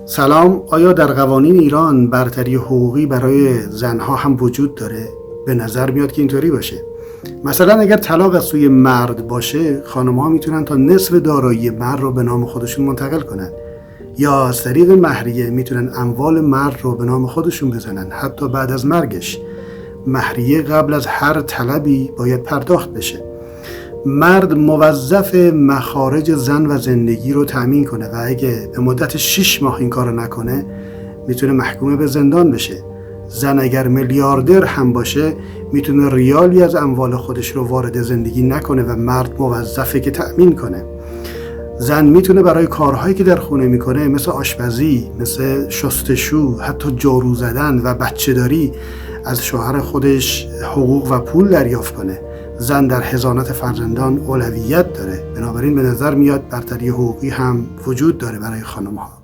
سلام. آیا در قوانین ایران برتری حقوقی برای زنها هم وجود داره؟ به نظر میاد که اینطوری باشه. مثلا اگر طلاق از سوی مرد باشه، خانم‌ها میتونن تا نصف دارایی مرد رو به نام خودشون منتقل کنن، یا از طریق مهریه میتونن اموال مرد رو به نام خودشون بزنن حتی بعد از مرگش. مهریه قبل از هر طلبی باید پرداخت بشه. مرد موظف مخارج زن و زندگی رو تأمین کنه و اگه به مدت 6 ماه این کارو نکنه میتونه محکوم به زندان بشه. زن اگر میلیاردر هم باشه میتونه ریالی از اموال خودش رو وارد زندگی نکنه و مرد موظفه که تأمین کنه. زن میتونه برای کارهایی که در خونه میکنه، مثل آشپزی، مثل شستشو، حتی جارو زدن و بچه داری، از شوهر خودش حقوق و پول دریافت کنه. زن در حضانت فرزندان اولویت داره. بنابراین به نظر میاد برتری حقوقی هم وجود داره برای خانم‌ها.